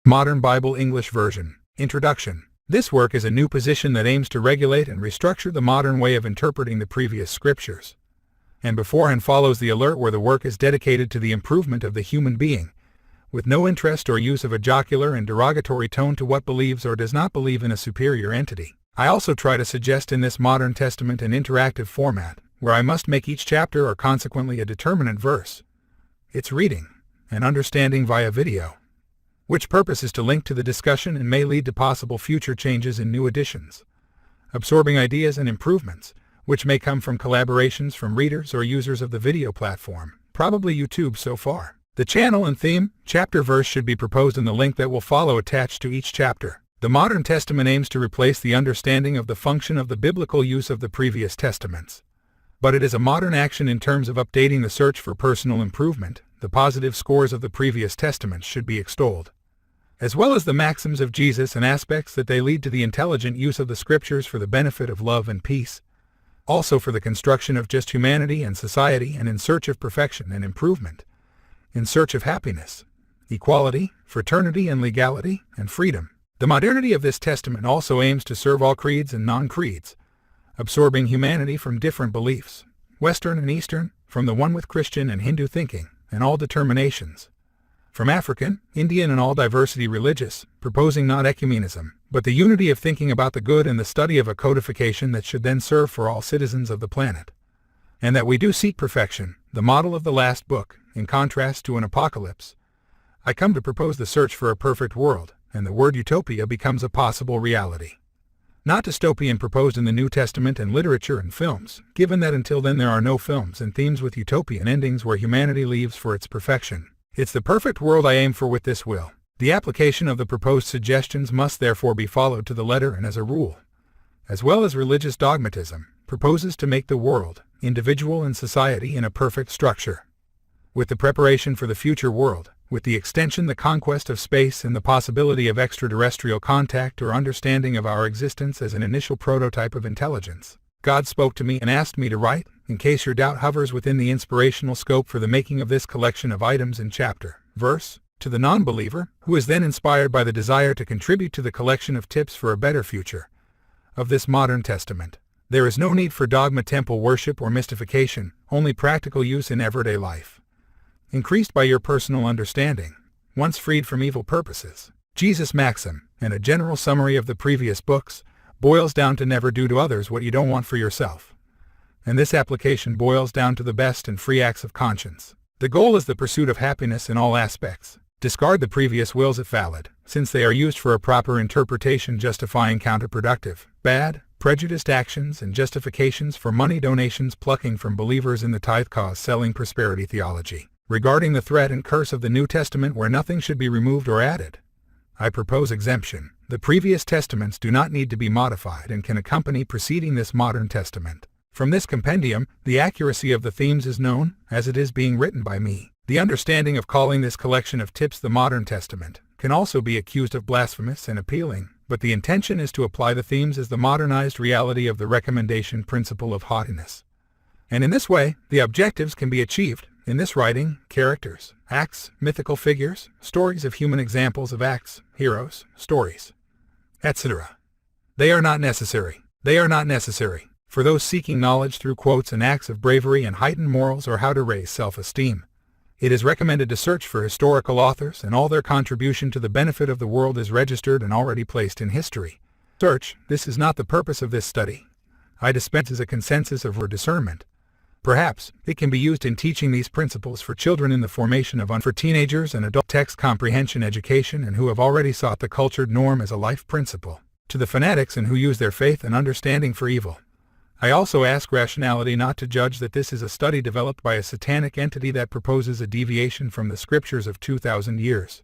Modern Bible English Version. Introduction. This work is a new position that aims to regulate and restructure the modern way of interpreting the previous scriptures. And beforehand follows the alert where the work is dedicated to the improvement of the human being, with no interest or use of a jocular and derogatory tone to what believes or does not believe in a superior entity. I also try to suggest in this modern testament an interactive format, where I must make each chapter or consequently a determinant verse. Its reading and understanding via video, which purpose is to link to the discussion and may lead to possible future changes in new editions. Absorbing ideas and improvements, which may come from collaborations from readers or users of the video platform, probably YouTube so far. The channel and theme, chapter verse should be proposed in the link that will follow attached to each chapter. The Modern Testament aims to replace the understanding of the function of the biblical use of the previous testaments. But it is a modern action in terms of updating the search for personal improvement. The positive scores of the previous testaments should be extolled, as well as the maxims of Jesus and aspects that they lead to the intelligent use of the scriptures for the benefit of love and peace, also for the construction of just humanity and society and in search of perfection and improvement, in search of happiness, equality, fraternity and legality, and freedom. The modernity of this testament also aims to serve all creeds and non-creeds, absorbing humanity from different beliefs, Western and Eastern, from the one with Christian and Hindu thinking, and all determinations, from African, Indian and all diversity religious, proposing not ecumenism, but the unity of thinking about the good and the study of a codification that should then serve for all citizens of the planet. And that we do seek perfection, the model of the last book, in contrast to an apocalypse. I come to propose the search for a perfect world, and the word utopia becomes a possible reality. Not dystopian proposed in the New Testament and literature and films, given that until then there are no films and themes with utopian endings where humanity leaves for its perfection. It's the perfect world I aim for with this will. The application of the proposed suggestions must therefore be followed to the letter and as a rule, as well as religious dogmatism, proposes to make the world, individual and society in a perfect structure. With the preparation for the future world, with the extension, the conquest of space and the possibility of extraterrestrial contact or understanding of our existence as an initial prototype of intelligence. God spoke to me and asked me to write, in case your doubt hovers within the inspirational scope for the making of this collection of items in chapter, verse, to the non-believer, who is then inspired by the desire to contribute to the collection of tips for a better future of this modern testament. There is no need for dogma, temple worship, or mystification, only practical use in everyday life, increased by your personal understanding, once freed from evil purposes. Jesus' maxim, and a general summary of the previous books, boils down to never do to others what you don't want for yourself. And this application boils down to the best and free acts of conscience. The goal is the pursuit of happiness in all aspects. Discard the previous wills if valid, since they are used for a proper interpretation justifying counterproductive, bad, prejudiced actions and justifications for money donations plucking from believers in the tithe cause selling prosperity theology. Regarding the threat and curse of the New Testament where nothing should be removed or added, I propose exemption. The previous testaments do not need to be modified and can accompany preceding this modern testament. From this compendium, the accuracy of the themes is known, as it is being written by me. The understanding of calling this collection of tips the Modern Testament can also be accused of blasphemous and appealing, but the intention is to apply the themes as the modernized reality of the recommendation principle of haughtiness. And in this way, the objectives can be achieved. In this writing, characters, acts, mythical figures, stories of human examples of acts, heroes, stories, etc. They are not necessary. They are not necessary for those seeking knowledge through quotes and acts of bravery and heightened morals or how to raise self-esteem. It is recommended to search for historical authors, and all their contribution to the benefit of the world is registered and already placed in history. Search. This is not the purpose of this study. I dispense as a consensus of discernment. Perhaps it can be used in teaching these principles for children in the formation of for teenagers and adult text comprehension education and who have already sought the cultured norm as a life principle. To the fanatics and who use their faith and understanding for evil, I also ask rationality not to judge that this is a study developed by a satanic entity that proposes a deviation from the scriptures of 2,000 years.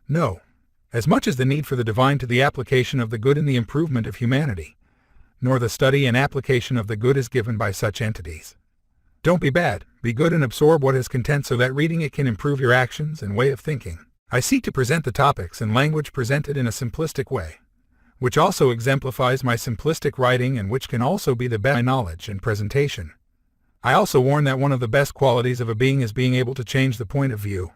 No. As much as the need for the divine to the application of the good in the improvement of humanity, nor the study and application of the good is given by such entities. Don't be bad, be good and absorb what is content so that reading it can improve your actions and way of thinking. I seek to present the topics in language presented in a simplistic way, which also exemplifies my simplistic writing and which can also be the best knowledge and presentation. I also warn that one of the best qualities of a being is being able to change the point of view.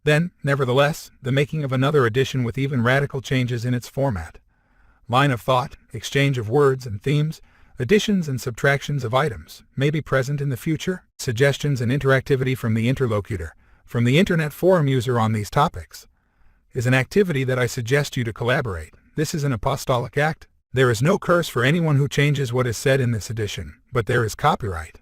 Then, nevertheless, the making of another edition with even radical changes in its format, line of thought, exchange of words and themes, additions and subtractions of items may be present in the future. Suggestions and interactivity from the interlocutor, from the Internet forum user on these topics, is an activity that I suggest you to collaborate. This is an apostolic act. There is no curse for anyone who changes what is said in this edition, but there is copyright,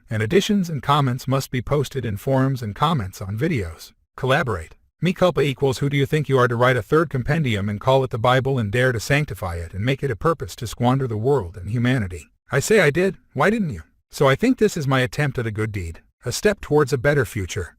and additions and comments must be posted in forums and comments on videos. Collaborate. Me culpa equals who do you think you are to write a third compendium and call it the Bible and dare to sanctify it and make it a purpose to squander the world and humanity? I say I did, why didn't you? So I think this is my attempt at a good deed, a step towards a better future.